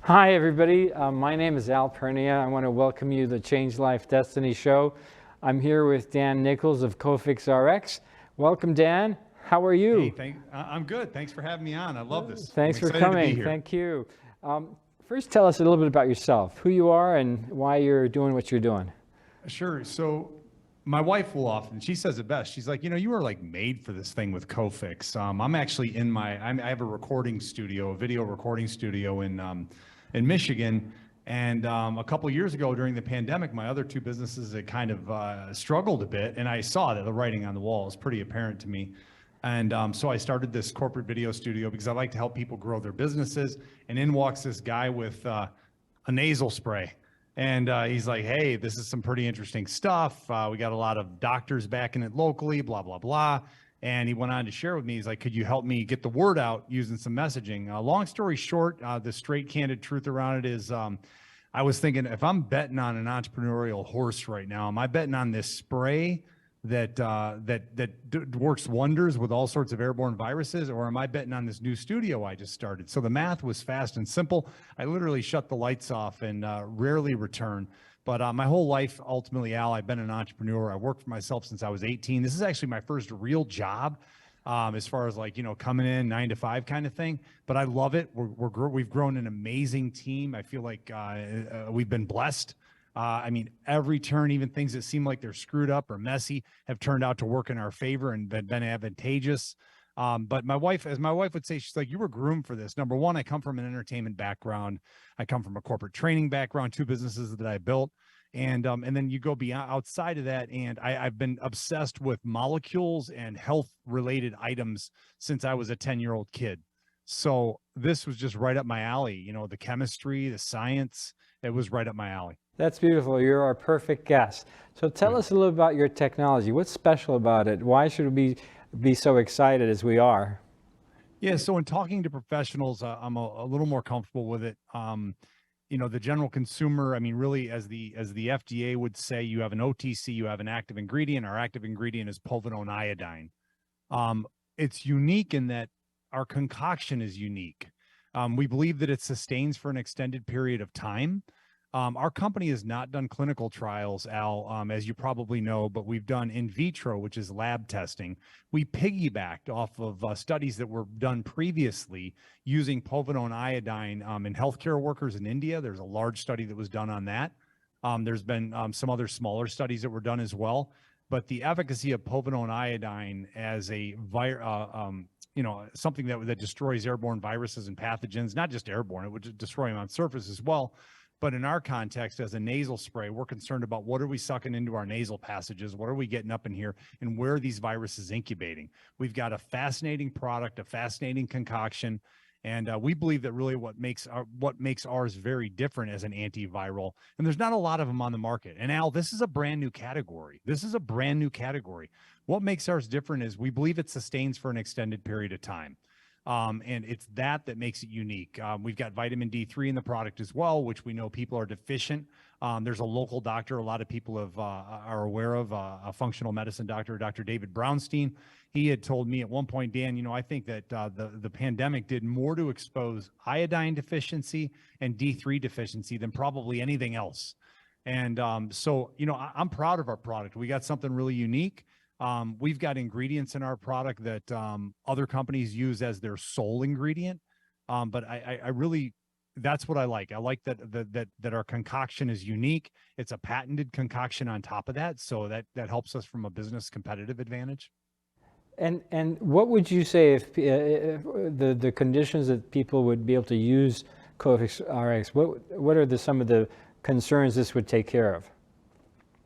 Hi, everybody. My name is Al Pernia. I want to welcome you to the Change Life Destiny Show. I'm here with Dan Nichols of CofixRX. Welcome, Dan. How are you? Hey, I'm good. Thanks for having me on. I love this. I'm Thanks for excited to be coming. here. Thank you. First, tell us a little bit about yourself, who you are and why you're doing what you're doing. Sure. So my wife will often, she says it best. She's like, you are like made for this thing with Cofix. I'm actually I have a recording studio, a video recording studio in Michigan. And a couple years ago during the pandemic, my other two businesses had kind of struggled a bit. And I saw that the writing on the wall is pretty apparent to me. And so I started this corporate video studio because I like to help people grow their businesses. And in walks this guy with a nasal spray. And he's like, hey, this is some pretty interesting stuff. We got a lot of doctors backing it locally, blah, blah, blah. And he went on to share with me, he's like, could you help me get the word out using some messaging? Long story short, the straight, candid truth around it is I was thinking, if I'm betting on an entrepreneurial horse right now, am I betting on this spray that works wonders with all sorts of airborne viruses, or am I betting on this new studio I just started? So the math was fast and simple. I literally shut the lights off and rarely return. But my whole life, ultimately, Al, I've been an entrepreneur. I worked for myself since I was 18. This is actually my first real job, as far as like, coming in 9 to 5 kind of thing. But I love it. We've grown an amazing team. I feel like we've been blessed. I mean, every turn, even things that seem like they're screwed up or messy, have turned out to work in our favor and been advantageous. But my wife, as my wife would say, she's like, you were groomed for this. Number one, I come from an entertainment background. I come from a corporate training background, 2 businesses that I built. And then you go beyond outside of that. And I've been obsessed with molecules and health related items since I was a 10-year-old kid. So this was just right up my alley. The chemistry, the science, it was right up my alley. That's beautiful. You're our perfect guest. So tell us a little about your technology. What's special about it? Why should we be so excited as we are? Yeah, so in talking to professionals, I'm a little more comfortable with it. The general consumer, I mean, really, as the FDA would say, you have an OTC, you have an active ingredient. Our active ingredient is povidone iodine. It's unique in that our concoction is unique. We believe that it sustains for an extended period of time. Our company has not done clinical trials, Al, as you probably know, but we've done in vitro, which is lab testing. We piggybacked off of studies that were done previously using povidone iodine in healthcare workers in India. There's a large study that was done on that. There's been some other smaller studies that were done as well. But the efficacy of povidone iodine as a something that destroys airborne viruses and pathogens, not just airborne, it would destroy them on surface as well. But in our context, as a nasal spray, we're concerned about what are we sucking into our nasal passages? What are we getting up in here? And where are these viruses incubating? We've got a fascinating product, a fascinating concoction. And we believe that really what makes ours very different as an antiviral. And there's not a lot of them on the market. And Al, this is a brand new category. What makes ours different is we believe it sustains for an extended period of time. And it's that makes it unique. We've got vitamin D3 in the product as well, which we know people are deficient. There's a local doctor a lot of people are aware of, a functional medicine doctor, Dr. David Brownstein. He had told me at one point, Dan, I think that the pandemic did more to expose iodine deficiency and D3 deficiency than probably anything else. And so, I'm proud of our product. We got something really unique. We've got ingredients in our product that other companies use as their sole ingredient. But I really, that's what I like. I like that our concoction is unique. It's a patented concoction on top of that. So that helps us from a business competitive advantage. And what would you say if the conditions that people would be able to use CofixRX, what are some of the concerns this would take care of?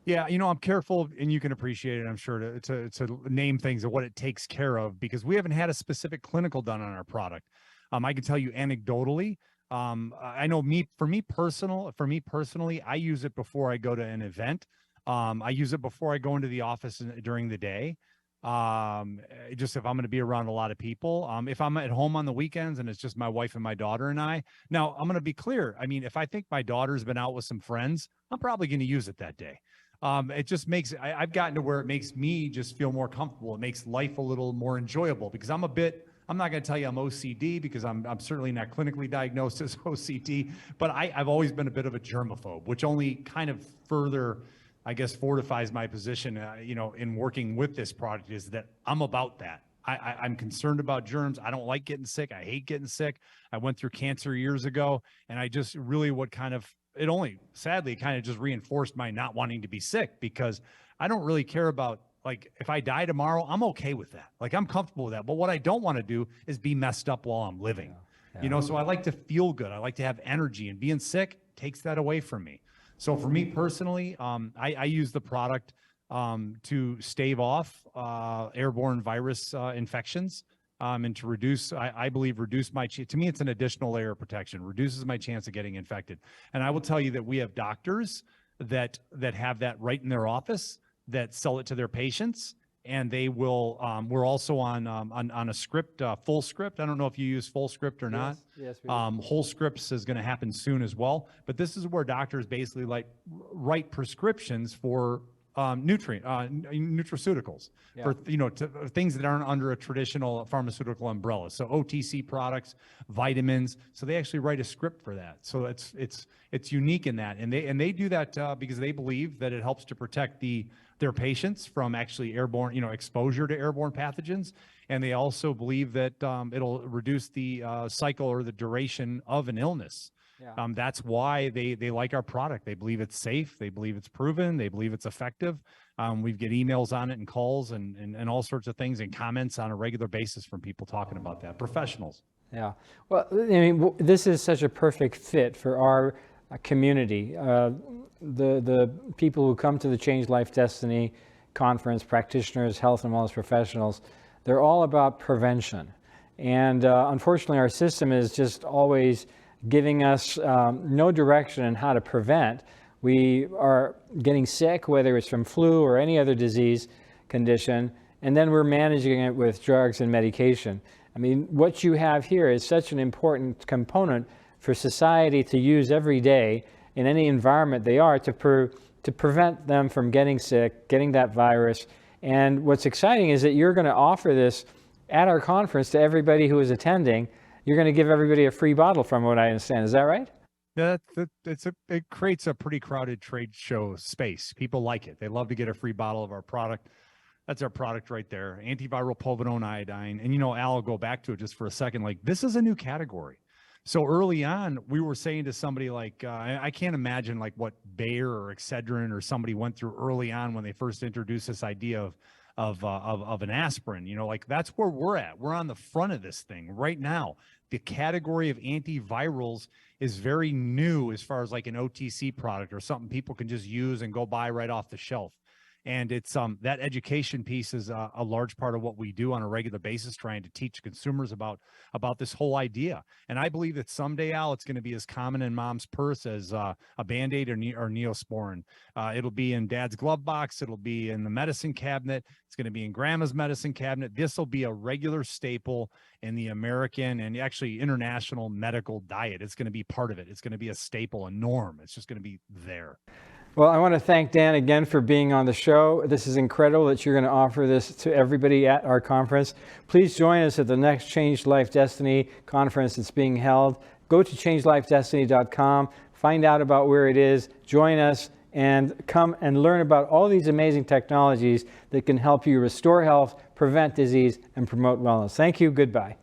Yeah, I'm careful, and you can appreciate it, I'm sure, to name things of what it takes care of, because we haven't had a specific clinical done on our product. I can tell you anecdotally, I know for me personally, I use it before I go to an event. I use it before I go into the office during the day. Just if I'm going to be around a lot of people, if I'm at home on the weekends and it's just my wife and my daughter and I. Now, I'm going to be clear. I mean, if I think my daughter's been out with some friends, I'm probably going to use it that day. It just makes, I've gotten to where it makes me just feel more comfortable. It makes life a little more enjoyable because I'm a bit I'm not going to tell you I'm OCD because I'm certainly not clinically diagnosed as OCD, but I've always been a bit of a germaphobe, which only kind of further, I guess, fortifies my position, in working with this product, is that I'm about that. I'm concerned about germs. I don't like getting sick. I hate getting sick. I went through cancer years ago, and I just really it only sadly kind of just reinforced my not wanting to be sick, because I don't really care about, like, if I die tomorrow, I'm okay with that. Like, I'm comfortable with that. But what I don't want to do is be messed up while I'm living. So I like to feel good. I like to have energy, and being sick takes that away from me. So for me personally, I use the product to stave off airborne virus infections, and to reduce, I believe, to me, it's an additional layer of protection, reduces my chance of getting infected. And I will tell you that we have doctors that have that right in their office, that sell it to their patients, and they will, we're also on a script, full script. I don't know if you use full script or not. Yes, we do. Whole scripts is going to happen soon as well. But this is where doctors basically write prescriptions for nutraceuticals, for things that aren't under a traditional pharmaceutical umbrella. So OTC products, vitamins. So they actually write a script for that. So it's unique in that, and they do that because they believe that it helps to protect their patients from actually airborne, exposure to airborne pathogens. And they also believe that it'll reduce the cycle or the duration of an illness. Yeah. That's why they like our product. They believe it's safe. They believe it's proven. They believe it's effective. We get emails on it and calls and all sorts of things and comments on a regular basis from people talking about that, professionals. Yeah. Well, I mean, this is such a perfect fit for our community. The people who come to the Change Life Destiny conference, practitioners, health and wellness professionals, they're all about prevention. And unfortunately, our system is just always giving us no direction on how to prevent. We are getting sick, whether it's from flu or any other disease condition, and then we're managing it with drugs and medication. I mean, what you have here is such an important component for society to use every day in any environment they are, to prevent them from getting sick, getting that virus. And what's exciting is that you're going to offer this at our conference to everybody who is attending. You're going to give everybody a free bottle, from what I understand. Is that right? Yeah, it creates a pretty crowded trade show space. People like it. They love to get a free bottle of our product. That's our product right there, antiviral povidone iodine. And Al, I'll go back to it just for a second. Like, this is a new category. So early on, we were saying to somebody like, I can't imagine like what Bayer or Excedrin or somebody went through early on when they first introduced this idea of an aspirin. Like, that's where we're at. We're on the front of this thing right now. The category of antivirals is very new as far as like an OTC product or something people can just use and go buy right off the shelf. And it's that education piece is a large part of what we do on a regular basis, trying to teach consumers about this whole idea. And I believe that someday, Al, it's going to be as common in mom's purse as a Band-Aid or Neosporin. It'll be in dad's glove box. It'll be in the medicine cabinet. It's going to be in grandma's medicine cabinet. This will be a regular staple in the American and actually international medical diet. It's going to be part of it. It's going to be a staple, a norm. It's just going to be there. Well, I want to thank Dan again for being on the show. This is incredible that you're going to offer this to everybody at our conference. Please join us at the next Change Life Destiny conference that's being held. Go to changelifedestiny.com, find out about where it is, join us, and come and learn about all these amazing technologies that can help you restore health, prevent disease, and promote wellness. Thank you. Goodbye.